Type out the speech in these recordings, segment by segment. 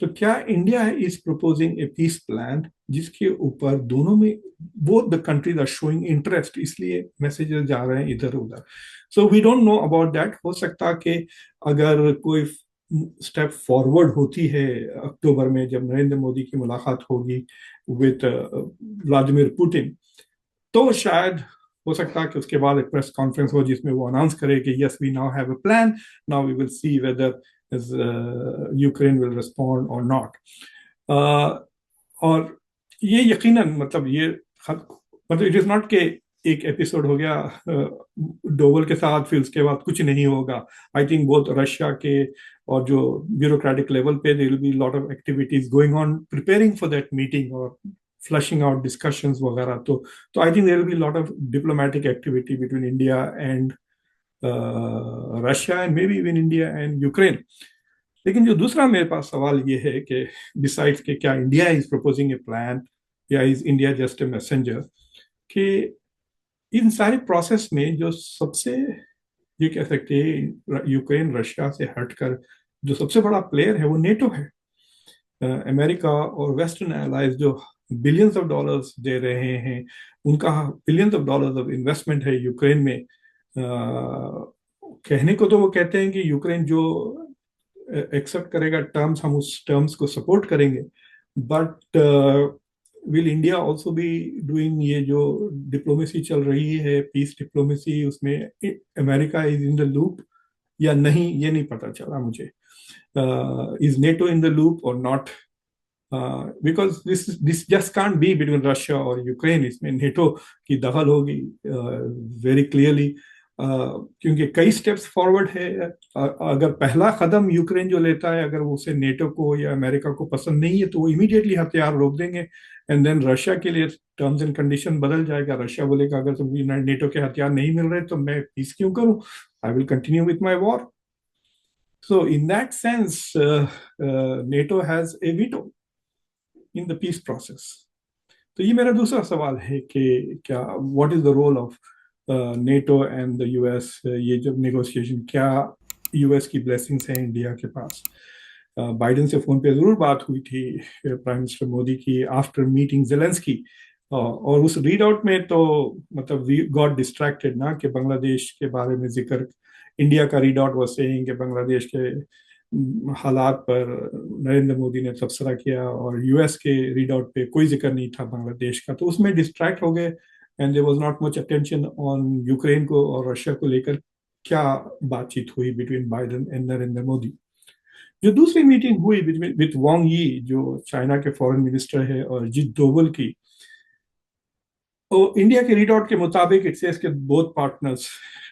تو کیا India is پروپوزنگ a piece plan جس کے اوپر دونوں میں both the countries are showing interest, اس لیے میسیجز جا رہے ہیں ادھر ادھر. So we don't know about that. ہو سکتا کہ اگر کوئی اسٹیپ فارورڈ ہوتی ہے اکتوبر میں جب نریندر مودی کی ملاقات ہوگی وتھ ولادیمیر پوٹن، تو شاید ہو سکتا ہے کہ اس کے بعد ایک پریس کانفرنس ہو جس میں وہ اناؤنس کرے کہ yes we now have a plan, now we will see whether Ukraine will respond اور ناٹ. اور یہ یقیناً مطلب یہ مطلب اٹ از ناٹ کہ ایک ایپیسوڈ ہو گیا ڈوول کے ساتھ پھر اس کے بعد کچھ نہیں ہوگا. آئی تھنک بہت رشیا کے اور جو بیوروکریٹک لیول پہ there will be lot of activities going on preparing for that meeting اور flushing out discussions وغیرہ. تو I think there will be a lot of diplomatic activity between India and Russia and maybe even India and Ukraine. لیکن جو دوسرا میرے پاس سوال یہ ہے کہ besides کہ کیا India is proposing a plan یا is India just a messenger، کہ ان سارے پروسیس میں جو سب سے یہ کہہ سکتے ہیں یوکرین رشیا سے ہٹ کر جو سب سے بڑا پلیئر ہے وہ نیٹو ہے. امریکہ اور ویسٹرن ایلائز جو بلینز آف ڈالرز دے رہے ہیں، ان کا billions of dollars of investment ہے یوکرین میں. کہنے کو تو وہ کہتے ہیں کہ یوکرین جو ایکسپٹ کرے گا ٹرمز ہم اس ٹرمز کو سپورٹ کریں گے، but will India also be doing یہ جو ڈپلومیسی چل رہی ہے پیس ڈپلومیسی، اس میں امریکہ از ان دا لوپ یا نہیں یہ نہیں پتا چلا مجھے. Is NATO in the loop or not? Because this just can't be between Russia or Ukraine. اس میں نیٹو کی دخل ہوگی very clearly، کیونکہ کئی سٹیپس فارورڈ ہے. اگر پہلا قدم یوکرین جو لیتا ہے اگر اسے نیٹو کو یا امریکہ کو پسند نہیں ہے تو وہ امیڈیٹلی ہتھیار روک دیں گے، اینڈ دین رشیا کے لیے ٹرمز اینڈ کنڈیشن بدل جائے گا. رشیا بولے گا اگر تم نیٹو کے ہتھیار نہیں مل رہے تو میں پیس کیوں کروں، I will continue with my war. So in that sense, NATO has a veto in the peace process. تو یہ میرا دوسرا سوال ہے کہ کیا what is the role of NATO and the US، یہ جب نیگوسیشن کیا US کی بلیسنگس ہیں انڈیا کے پاس. بائیڈن سے فون پہ ضرور بات ہوئی تھی پرائم منسٹر مودی کی آفٹر میٹنگ زیلنسکی، اور اس ریڈ آؤٹ میں تو مطلب وی گاٹ ڈسٹریکٹڈ نا کہ بنگلہ دیش کے بارے میں ذکر. انڈیا کا ریڈ آؤٹ واز سیئنگ کہ بنگلہ دیش کے حالات پر نریندر مودی نے تبصرہ کیا، اور یو ایس کے ریڈ آؤٹ پہ کوئی ذکر نہیں تھا بنگلہ دیش کا. تو اس میں ڈسٹریکٹ ہو گئے and there was not much attention on Ukraine کو اور رشیا کو لے کر کیا بات چیت ہوئی between Biden and Narendra Modi. جو دوسری میٹنگ ہوئی وتھ وانگ یی جو چائنا کے فورن منسٹر ہے اور اجیت ڈوول کی، انڈیا کے ریڈ آؤٹ کے مطابق اٹ سیز کہ بوتھ پارٹنرز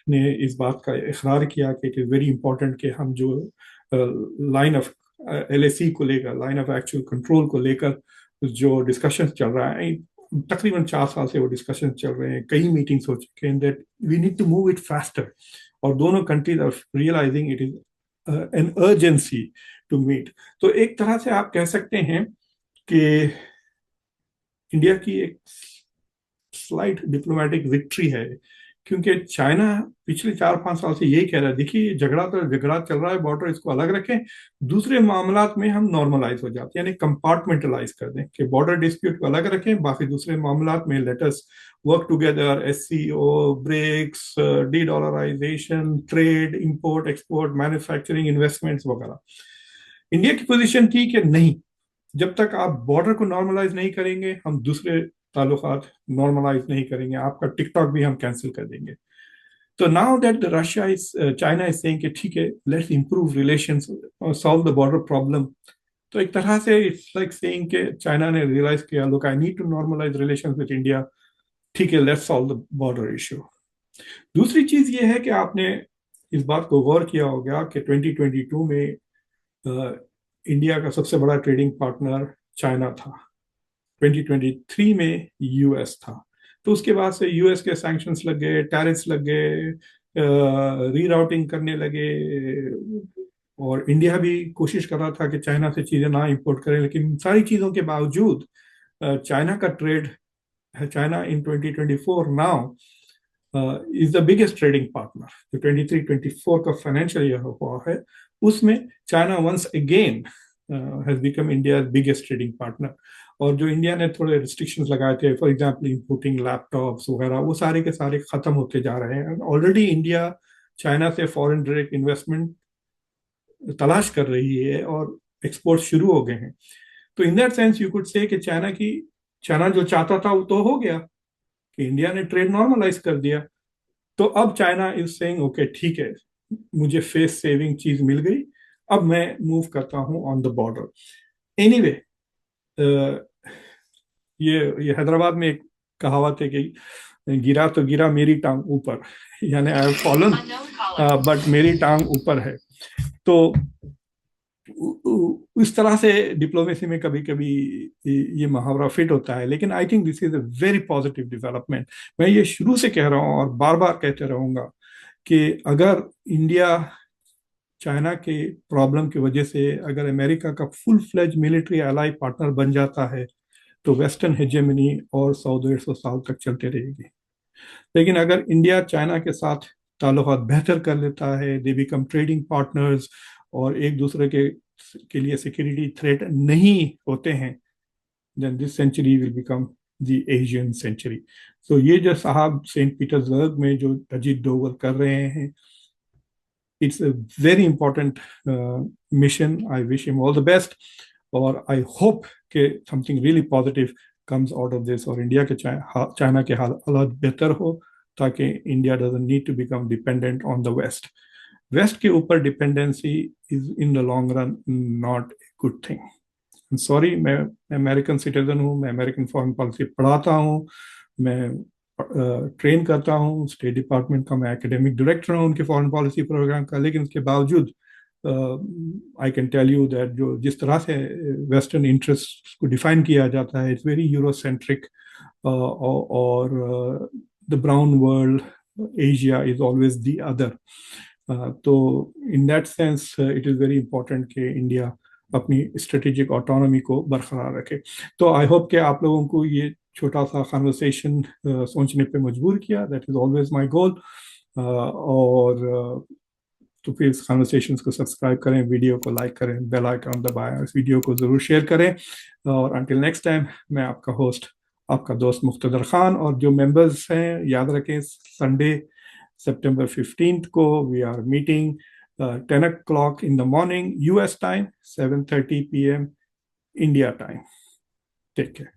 نے اس بات کا اقرار کیا کہ اٹ از ویری امپورٹنٹ کہ ہم جو لائن آف ایل اے سی کو لے کر، لائن آف ایکچوئل کنٹرول کو لے کر جو ڈسکشن چل رہا ہے، تقریباً 4 سال سے وہ ڈسکشن چل رہے ہیں، کئی میٹنگس ہو چکے ہیں، that we need to move it faster. اور دونوں countries are realising it is an urgency to meet. تو ایک طرح سے آپ کہہ سکتے ہیں کہ انڈیا کی ایک سلائٹ ڈپلومیٹک وکٹری ہے، کیونکہ چائنا پچھلے 4-5 سال سے یہی کہہ رہا ہے دیکھیے جھگڑا چل رہا ہے، بارڈر اس کو الگ رکھیں، دوسرے معاملات میں ہم نارملائز ہو جاتے ہیں، یعنی کمپارٹمنٹلائز کر دیں کہ بارڈر ڈسپیوٹ کو الگ رکھیں، باقی دوسرے معاملات میں let us work together, S C O, BRICS, de dollarisation, trade, import export, manufacturing, investments وغیرہ. انڈیا کی پوزیشن تھی کہ نہیں، جب تک آپ بارڈر کو نارملائز نہیں کریں گے ہم دوسرے تعلقات نارملائز نہیں کریں گے، آپ کا ٹک ٹاک بھی ہم کینسل کر دیں گے. تو now that Russia China is seeing کہ ٹھیک ہے let's improve relations, solve the border problem. تو ایک طرح سے اٹس لائک سیئنگ کہ چائنا نے ریئلائز کیا look I need to normalise relations with India, ٹھیک ہے let's solve the border issue. دوسری چیز یہ ہے کہ آپ نے اس بات کو غور کیا ہوگا کہ 2022 میں انڈیا کا سب سے بڑا ٹریڈنگ پارٹنر چائنا تھا، 2023 میں یو ایس تھا. تو اس کے بعد سے یو ایس کے سینکشنز لگ گئے، ٹیرفس لگ گئے، ری راؤٹنگ کرنے لگے، اور انڈیا بھی کوشش کر رہا تھا کہ چائنا سے چیزیں نہ امپورٹ کریں. لیکن ساری چیزوں کے باوجود چائنا کا trade, China in 2024 now is the biggest trading partner. جو 23-24 کا فائنینشیل ایئر ہوا ہے اس میں China once again has become India's biggest trading partner. اور جو انڈیا نے تھوڑے ریسٹرکشنز لگائے تھے for example importing laptops وغیرہ وہ سارے کے سارے ختم ہوتے جا رہے ہیں. آلریڈی انڈیا چائنا سے فورن ڈائریکٹ انویسٹمنٹ تلاش کر رہی ہے اور ایکسپورٹ شروع ہو گئے ہیں. تو in that sense you could سے کہ چائنا جو چاہتا تھا وہ تو ہو گیا کہ انڈیا نے ٹریڈ نارملائز کر دیا. تو اب چائنا از سیئنگ اوکے ٹھیک ہے مجھے فیس سیونگ چیز مل گئی اب میں موو کرتا ہوں آن دا بارڈر. اینی وے یہ حیدرآباد میں ایک کہاوت ہے کہ گرا تو گرا میری ٹانگ اوپر یعنی آئی ہیو فالن بٹ میری ٹانگ اوپر ہے. تو اس طرح سے ڈپلومیسی میں کبھی کبھی یہ محاورہ فٹ ہوتا ہے لیکن I think this is a very positive development. میں یہ شروع سے کہہ رہا ہوں اور بار بار کہتے رہوں گا کہ اگر انڈیا چائنا کے پرابلم کی وجہ سے اگر امریکہ کا فل فلیج ملٹری الائی پارٹنر بن جاتا ہے تو ویسٹرن ہیجمنی اور 100-150 سال تک چلتے رہے گی. لیکن اگر انڈیا چائنا کے ساتھ تعلقات بہتر کر لیتا ہے دے بیکم ٹریڈنگ پارٹنرز اور ایک دوسرے کے لیے سیکورٹی تھریٹ نہیں ہوتے ہیں then this century will become the Asian century. So یہ جو صاحب سینٹ پیٹرزبرگ میں جو اجیت ڈوول کر رہے ہیں it's a very important mission. I wish him all the best اور I hope کہ something really positive comes out of this اور انڈیا کے چائنا کے حالات بہتر ہو تاکہ India doesn't need to become dependent on the West. West کے اوپر dependency is in the long run not a good thing. Sorry میں امریکن سٹیزن ہوں میں امریکن فارن پالیسی پڑھاتا ہوں میں ٹرین کرتا ہوں اسٹیٹ ڈپارٹمنٹ کا میں ایکیڈیمک ڈائریکٹر ہوں ان کے فارن پالیسی پروگرام کا. لیکن اس کے باوجود I can tell you that جو جس طرح سے ویسٹرن انٹرسٹ کو ڈیفائن کیا جاتا ہے اٹس ویری یورو سینٹرک اور the brown world Asia is always the other. تو in that sense it is very important کہ انڈیا اپنی اسٹریٹجک آٹونومی کو برقرار رکھے. تو آئی ہوپ کہ آپ لوگوں کو یہ چھوٹا سا کانورسیشن سوچنے پہ مجبور کیا. دیٹ از آلویز مائی گول. اور تو پھر اس کانورسیشنس کو سبسکرائب کریں ویڈیو کو لائک کریں بیل آئیکن دبائیں اس ویڈیو کو ضرور شیئر کریں. اور انٹل نیکسٹ ٹائم میں آپ کا ہوسٹ آپ کا دوست مقتدر خان. اور جو ممبرز ہیں یاد رکھیں سنڈے September 15th کو we are meeting 10 o'clock in the morning US time 7:30 p.m. India time. Take care.